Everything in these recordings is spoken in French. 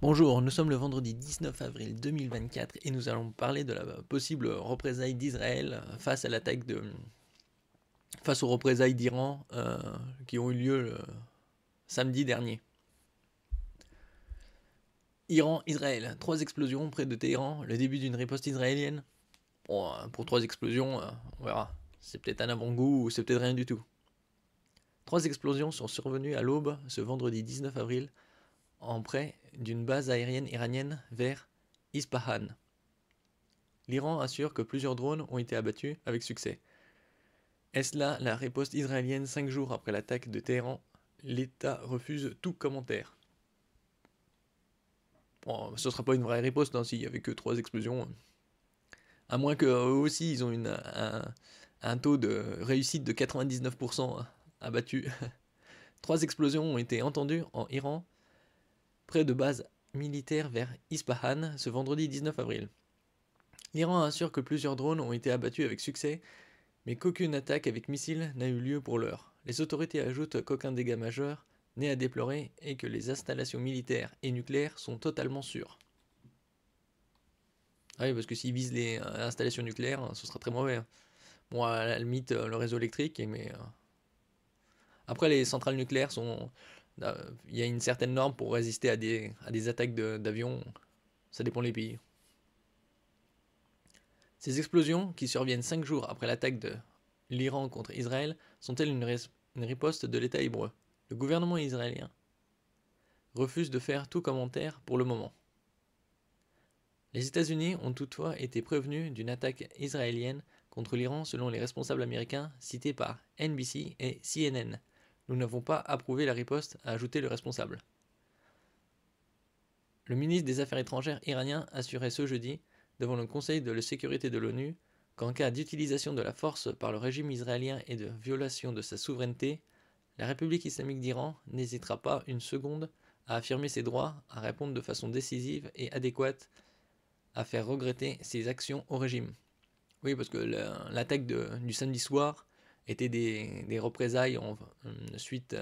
Bonjour, nous sommes le vendredi 19 avril 2024 et nous allons parler de la possible représailles d'Israël face aux représailles d'Iran qui ont eu lieu le samedi dernier. Iran-Israël, 3 explosions près de Téhéran, le début d'une riposte israélienne. Bon, pour 3 explosions, on verra. C'est peut-être un avant-goût ou c'est peut-être rien du tout. 3 explosions sont survenues à l'aube ce vendredi 19 avril en près d'une base aérienne iranienne vers Ispahan. L'Iran assure que plusieurs drones ont été abattus avec succès. Est-ce là la riposte israélienne 5 jours après l'attaque de Téhéran? L'État refuse tout commentaire. Bon, ce sera pas une vraie riposte s'il n'y avait que 3 explosions. À moins qu'eux aussi ils ont un taux de réussite de 99% abattu. 3 explosions ont été entendues en Iran près de bases militaires vers Ispahan ce vendredi 19 avril. L'Iran assure que plusieurs drones ont été abattus avec succès, mais qu'aucune attaque avec missiles n'a eu lieu pour l'heure. Les autorités ajoutent qu'aucun dégât majeur n'est à déplorer et que les installations militaires et nucléaires sont totalement sûres. Ah oui, parce que s'ils visent les installations nucléaires, ce sera très mauvais. Bon, à la limite, le réseau électrique, mais... Après, les centrales nucléaires sont... Il y a une certaine norme pour résister à des attaques d'avions. Ça dépend des pays. Ces explosions, qui surviennent 5 jours après l'attaque de l'Iran contre Israël, sont-elles une riposte de l'État hébreu? Le gouvernement israélien refuse de faire tout commentaire pour le moment. Les États-Unis ont toutefois été prévenus d'une attaque israélienne contre l'Iran selon les responsables américains cités par NBC et CNN. Nous n'avons pas approuvé la riposte, a ajouté le responsable. Le ministre des Affaires étrangères iranien assurait ce jeudi, devant le Conseil de sécurité de l'ONU, qu'en cas d'utilisation de la force par le régime israélien et de violation de sa souveraineté, la République islamique d'Iran n'hésitera pas une seconde à affirmer ses droits, à répondre de façon décisive et adéquate, à faire regretter ses actions au régime. Oui, parce que l'attaque du samedi soir était des représailles suite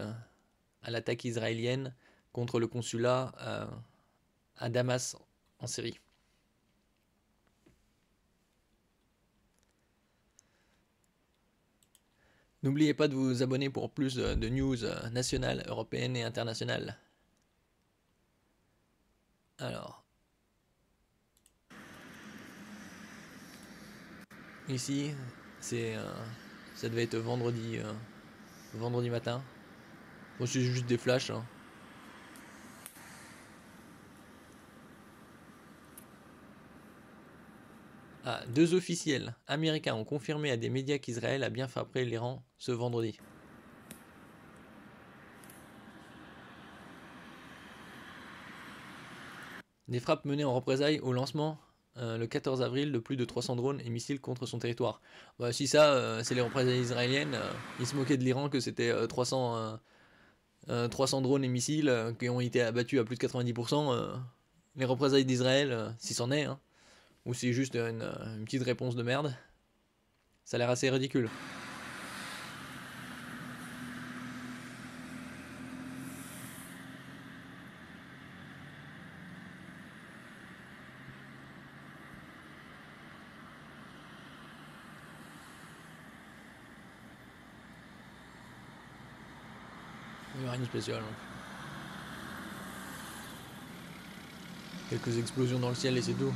à l'attaque israélienne contre le consulat à Damas en Syrie. N'oubliez pas de vous abonner pour plus de news nationales, européennes et internationales. Alors, ici, ça devait être vendredi matin. Bon, c'est juste des flashs. Hein. Ah, 2 officiels américains ont confirmé à des médias qu'Israël a bien frappé l'Iran ce vendredi. Des frappes menées en représailles au lancement le 14 avril de plus de 300 drones et missiles contre son territoire. Bah, si ça, c'est les représailles israéliennes, ils se moquaient de l'Iran que c'était 300 drones et missiles qui ont été abattus à plus de 90%. Les représailles d'Israël, si c'en est, hein, ou c'est juste une petite réponse de merde, ça a l'air assez ridicule. Il n'y a rien de spécial. Hein. Quelques explosions dans le ciel et c'est tout.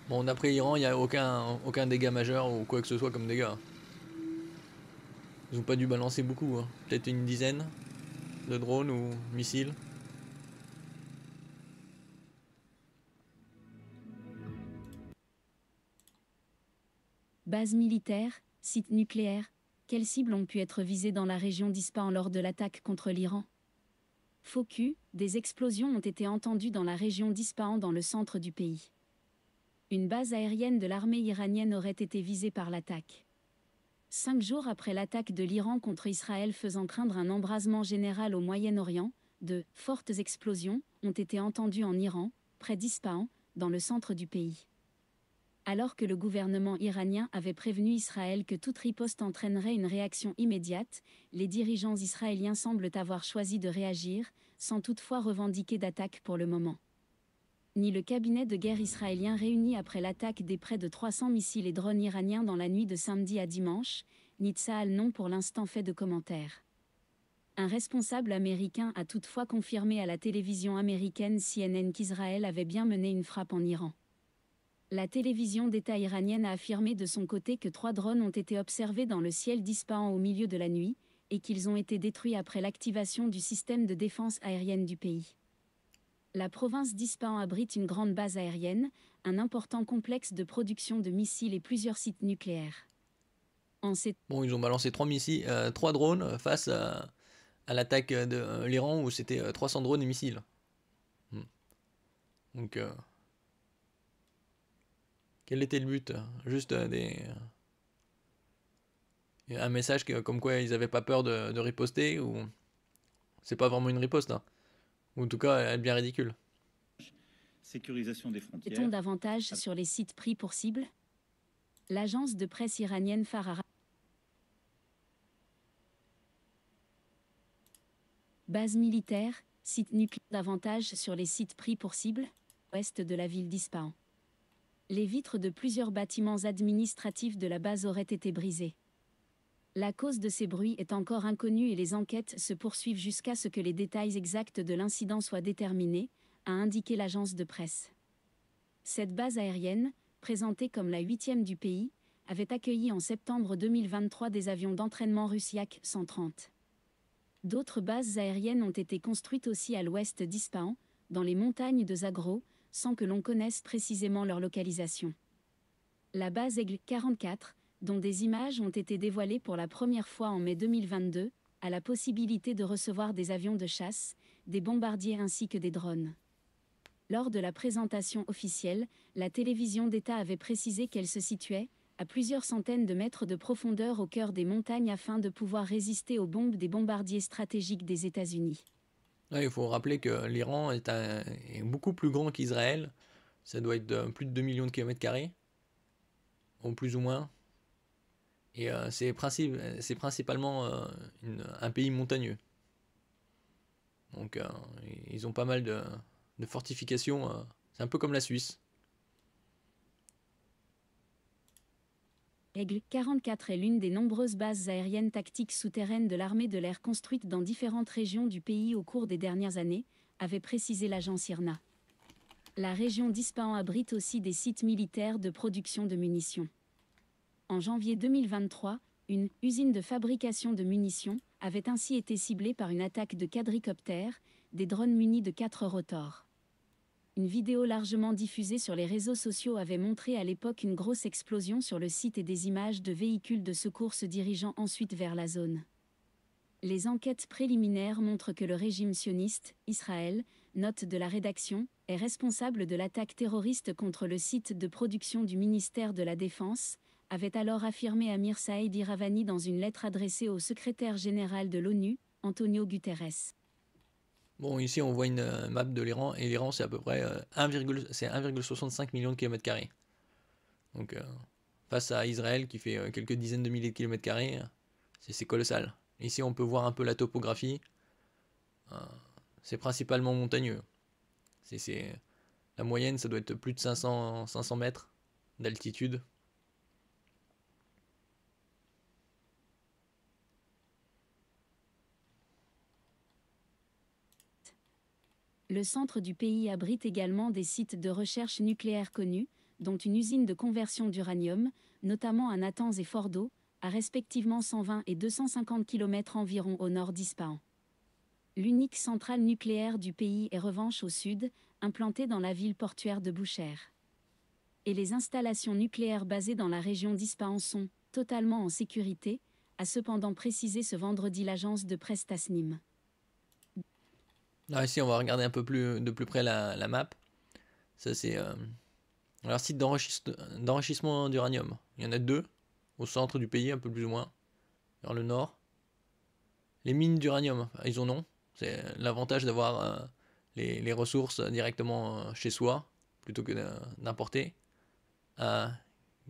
Bon, d'après Iran, il n'y a aucun dégât majeur ou quoi que ce soit comme dégâts. Ils n'ont pas dû balancer beaucoup, hein. Peut-être une dizaine de drones ou missiles. Bases militaires, sites nucléaires, quelles cibles ont pu être visées dans la région d'Ispahan lors de l'attaque contre l'Iran? Faux cul, des explosions ont été entendues dans la région d'Ispahan dans le centre du pays. Une base aérienne de l'armée iranienne aurait été visée par l'attaque. 5 jours après l'attaque de l'Iran contre Israël faisant craindre un embrasement général au Moyen-Orient, de fortes explosions ont été entendues en Iran, près d'Ispahan, dans le centre du pays. Alors que le gouvernement iranien avait prévenu Israël que toute riposte entraînerait une réaction immédiate, les dirigeants israéliens semblent avoir choisi de réagir, sans toutefois revendiquer d'attaque pour le moment. Ni le cabinet de guerre israélien réuni après l'attaque des près de 300 missiles et drones iraniens dans la nuit de samedi à dimanche, ni Tsahal n'ont pour l'instant fait de commentaires. Un responsable américain a toutefois confirmé à la télévision américaine CNN qu'Israël avait bien mené une frappe en Iran. La télévision d'État iranienne a affirmé de son côté que 3 drones ont été observés dans le ciel d'Ispahan au milieu de la nuit, et qu'ils ont été détruits après l'activation du système de défense aérienne du pays. La province d'Ispahan abrite une grande base aérienne, un important complexe de production de missiles et plusieurs sites nucléaires. Bon, ils ont balancé 3 drones face à l'attaque de l'Iran où c'était 300 drones et missiles. Donc, quel était le but? Juste un message comme quoi ils n'avaient pas peur de riposter, ou c'est pas vraiment une riposte, hein. Ou en tout cas, elle est bien ridicule. Sécurisation des frontières. Est-on davantage sur les sites pris pour cible? L'agence de presse iranienne Farara. Base militaire, site nucléaire. Davantage sur les sites pris pour cible, ouest de la ville d'Ispahan. Les vitres de plusieurs bâtiments administratifs de la base auraient été brisées. La cause de ces bruits est encore inconnue et les enquêtes se poursuivent jusqu'à ce que les détails exacts de l'incident soient déterminés, a indiqué l'agence de presse. Cette base aérienne, présentée comme la 8e du pays, avait accueilli en septembre 2023 des avions d'entraînement russes Yak-130. D'autres bases aériennes ont été construites aussi à l'ouest d'Ispahan, dans les montagnes de Zagros, sans que l'on connaisse précisément leur localisation. La base Aigle 44, dont des images ont été dévoilées pour la première fois en mai 2022, a la possibilité de recevoir des avions de chasse, des bombardiers ainsi que des drones. Lors de la présentation officielle, la télévision d'État avait précisé qu'elle se situait à plusieurs centaines de mètres de profondeur au cœur des montagnes afin de pouvoir résister aux bombes des bombardiers stratégiques des États-Unis. Ouais, il faut rappeler que l'Iran est beaucoup plus grand qu'Israël. Ça doit être de plus de 2 millions de kilomètres carrés, ou plus ou moins. Et c'est principalement un pays montagneux. Donc ils ont pas mal de fortifications. C'est un peu comme la Suisse. Aigle 44 est l'une des nombreuses bases aériennes tactiques souterraines de l'armée de l'air construites dans différentes régions du pays au cours des dernières années, avait précisé l'agence IRNA. La région d'Ispahan abrite aussi des sites militaires de production de munitions. En janvier 2023, une usine de fabrication de munitions avait ainsi été ciblée par une attaque de quadricoptères, des drones munis de 4 rotors. Une vidéo largement diffusée sur les réseaux sociaux avait montré à l'époque une grosse explosion sur le site et des images de véhicules de secours se dirigeant ensuite vers la zone. Les enquêtes préliminaires montrent que le régime sioniste, Israël, note de la rédaction, est responsable de l'attaque terroriste contre le site de production du ministère de la Défense, avait alors affirmé Amir Saïd Iravani dans une lettre adressée au secrétaire général de l'ONU, Antonio Guterres. Bon, ici on voit une map de l'Iran, et l'Iran c'est à peu près 1,65 millions de kilomètres carrés. Donc face à Israël qui fait quelques dizaines de milliers de kilomètres carrés, c'est colossal. Ici on peut voir un peu la topographie. C'est principalement montagneux. La moyenne ça doit être plus de 500 mètres d'altitude. Le centre du pays abrite également des sites de recherche nucléaire connus, dont une usine de conversion d'uranium, notamment à Natanz et Fordo, à respectivement 120 et 250 km environ au nord d'Ispahan. L'unique centrale nucléaire du pays est revanche au sud, implantée dans la ville portuaire de Boucher. Et les installations nucléaires basées dans la région d'Ispahan sont totalement en sécurité, a cependant précisé ce vendredi l'agence de presse Tasnim. Alors ici on va regarder un peu de plus près la map. Ça c'est alors site d'enrichissement d'uranium. Il y en a 2 au centre du pays, un peu plus ou moins, vers le nord. Les mines d'uranium, ils en ont. C'est l'avantage d'avoir les ressources directement chez soi plutôt que d'importer.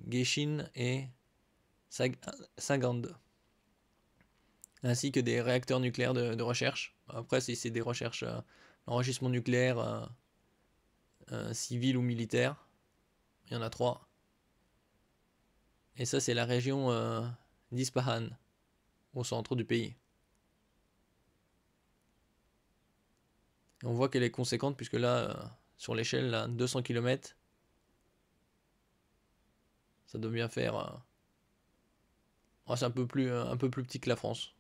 Genshin et Sagand, ainsi que des réacteurs nucléaires de recherche. Après, si c'est des recherches d'enrichissement nucléaire civil ou militaire, il y en a 3. Et ça, c'est la région d'Ispahan, au centre du pays. Et on voit qu'elle est conséquente, puisque là, sur l'échelle, là, 200 km, ça doit bien faire... c'est un peu plus petit que la France.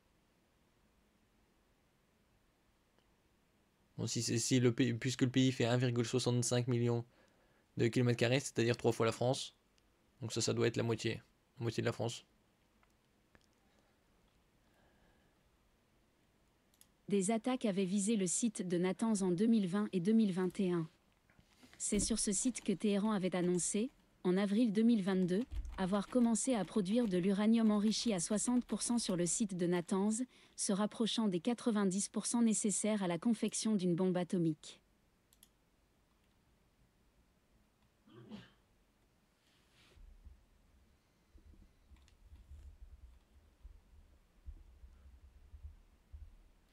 Bon, si le pays, puisque le pays fait 1,65 million de kilomètres carrés, c'est-à-dire 3 fois la France, donc ça doit être la moitié de la France. Des attaques avaient visé le site de Natanz en 2020 et 2021. C'est sur ce site que Téhéran avait annoncé, en avril 2022, avoir commencé à produire de l'uranium enrichi à 60% sur le site de Natanz, se rapprochant des 90% nécessaires à la confection d'une bombe atomique.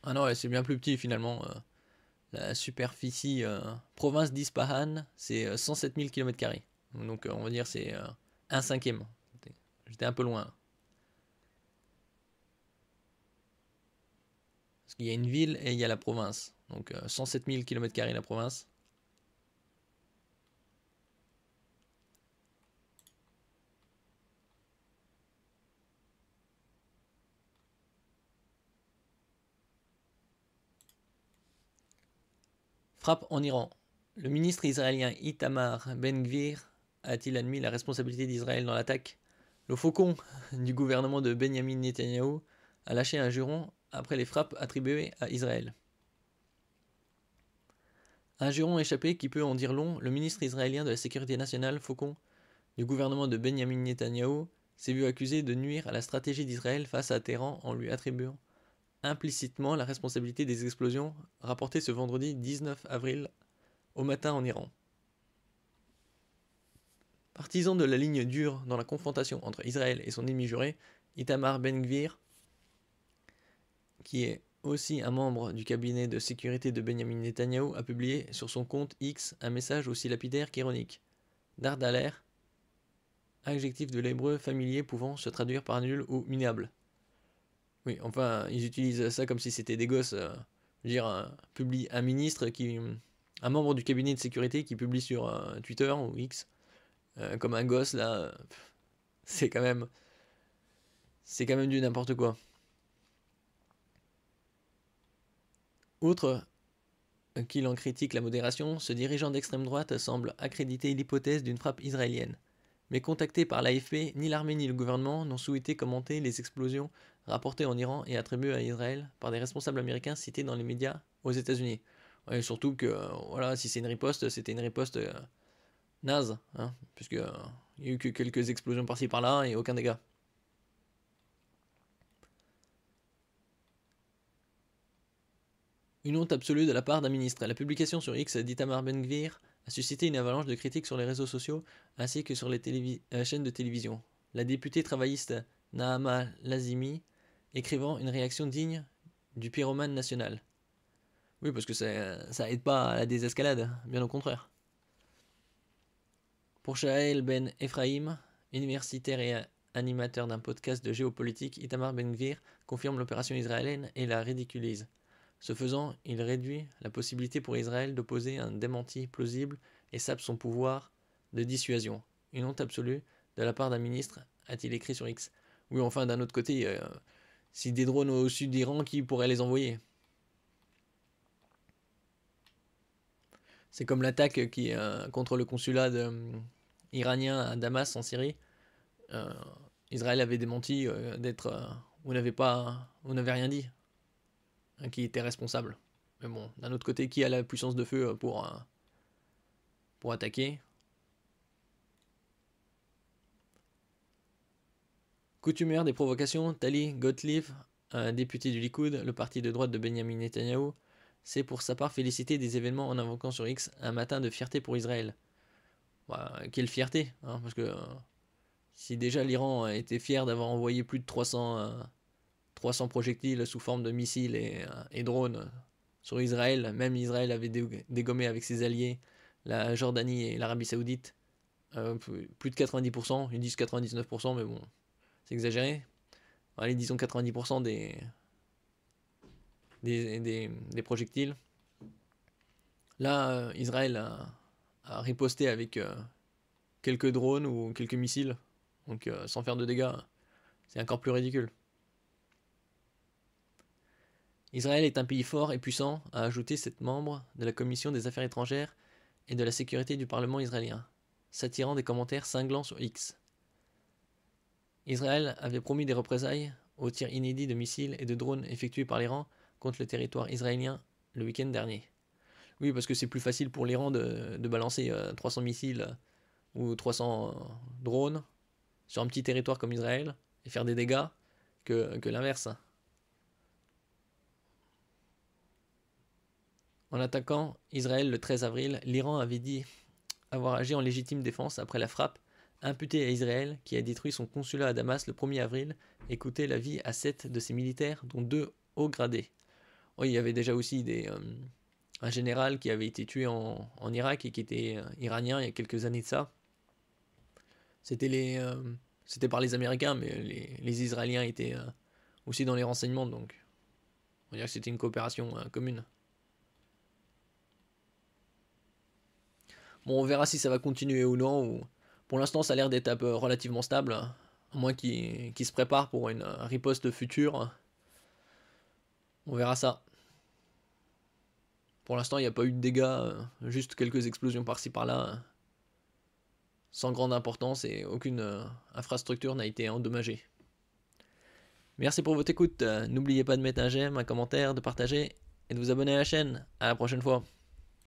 Ah non, ouais, c'est bien plus petit finalement. La superficie province d'Ispahan, c'est 107 000 km². Donc on va dire c'est 1/5. J'étais un peu loin. Parce qu'il y a une ville et il y a la province. Donc 107 000 km² la province. Frappe en Iran. Le ministre israélien Itamar Ben-Gvir a-t-il admis la responsabilité d'Israël dans l'attaque? Le faucon du gouvernement de Benjamin Netanyahou a lâché un juron après les frappes attribuées à Israël. Un juron échappé qui peut en dire long, le ministre israélien de la Sécurité nationale, faucon du gouvernement de Benjamin Netanyahou, s'est vu accusé de nuire à la stratégie d'Israël face à Téhéran en lui attribuant implicitement la responsabilité des explosions rapportées ce vendredi 19 avril au matin en Iran. Partisan de la ligne dure dans la confrontation entre Israël et son ennemi juré, Itamar Ben-Gvir, qui est aussi un membre du cabinet de sécurité de Benjamin Netanyahou, a publié sur son compte X un message aussi lapidaire qu'ironique. Dardaler, adjectif de l'hébreu familier pouvant se traduire par nul ou minable. Oui, enfin, ils utilisent ça comme si c'était des gosses. Je veux dire, un ministre un membre du cabinet de sécurité qui publie sur Twitter ou X comme un gosse là, c'est quand même du n'importe quoi. Outre qu'il en critique la modération, ce dirigeant d'extrême droite semble accréditer l'hypothèse d'une frappe israélienne. Mais contacté par l'AFP, ni l'armée ni le gouvernement n'ont souhaité commenter les explosions rapportées en Iran et attribuées à Israël par des responsables américains cités dans les médias aux États-Unis. Ouais, surtout que, voilà, si c'est une riposte, c'était une riposte naze, hein, puisque il n'y a eu que quelques explosions par-ci par-là et aucun dégât. Une honte absolue de la part d'un ministre. La publication sur X d'Itamar Ben-Gvir a suscité une avalanche de critiques sur les réseaux sociaux ainsi que sur les chaînes de télévision. La députée travailliste Nahama Lazimi écrivant une réaction digne du pyromane national. Oui, parce que ça aide pas à la désescalade, bien au contraire. Pour Shael Ben Ephraim, universitaire et animateur d'un podcast de géopolitique, Itamar Ben-Gvir confirme l'opération israélienne et la ridiculise. Ce faisant, il réduit la possibilité pour Israël d'opposer un démenti plausible et sape son pouvoir de dissuasion. Une honte absolue de la part d'un ministre, a-t-il écrit sur X. Oui, enfin, d'un autre côté, si des drones au sud d'Iran, qui pourrait les envoyer? C'est comme l'attaque qui contre le consulat iranien à Damas en Syrie. Israël avait démenti d'être... vous n'avez rien dit. Qui était responsable. Mais bon, d'un autre côté, qui a la puissance de feu pour attaquer? Coutumière des provocations, Tali Gottlieb, un député du Likoud, le parti de droite de Benjamin Netanyahou, s'est pour sa part félicité des événements en invoquant sur X un matin de fierté pour Israël. Bah, quelle fierté, hein, parce que Si déjà l'Iran était fier d'avoir envoyé plus de 300 projectiles sous forme de missiles et drones sur Israël, même Israël avait dégommé avec ses alliés, la Jordanie et l'Arabie Saoudite, plus de 90%, ils disent 99%, mais bon, c'est exagéré. Allez, disons 90% des projectiles. Là, Israël a riposté avec quelques drones ou quelques missiles, donc sans faire de dégâts. C'est encore plus ridicule. Israël est un pays fort et puissant, a ajouté cette membre de la Commission des Affaires étrangères et de la sécurité du Parlement israélien, s'attirant des commentaires cinglants sur X. Israël avait promis des représailles aux tirs inédits de missiles et de drones effectués par l'Iran contre le territoire israélien le week-end dernier. Oui, parce que c'est plus facile pour l'Iran de balancer 300 missiles ou 300 drones sur un petit territoire comme Israël et faire des dégâts que l'inverse. En attaquant Israël le 13 avril, l'Iran avait dit avoir agi en légitime défense après la frappe imputée à Israël qui a détruit son consulat à Damas le 1er avril et coûté la vie à 7 de ses militaires, dont 2 hauts gradés. Oui, il y avait déjà aussi un général qui avait été tué en Irak et qui était iranien il y a quelques années de ça. C'était par les Américains, mais les Israéliens étaient aussi dans les renseignements, donc on va dire que c'était une coopération commune. Bon, on verra si ça va continuer ou non. Pour l'instant, ça a l'air d'être relativement stable, à moins qu'ils se préparent pour une riposte future. On verra ça. Pour l'instant, il n'y a pas eu de dégâts, juste quelques explosions par-ci par-là, sans grande importance, et aucune infrastructure n'a été endommagée. Merci pour votre écoute. N'oubliez pas de mettre un j'aime, un commentaire, de partager et de vous abonner à la chaîne. À la prochaine fois.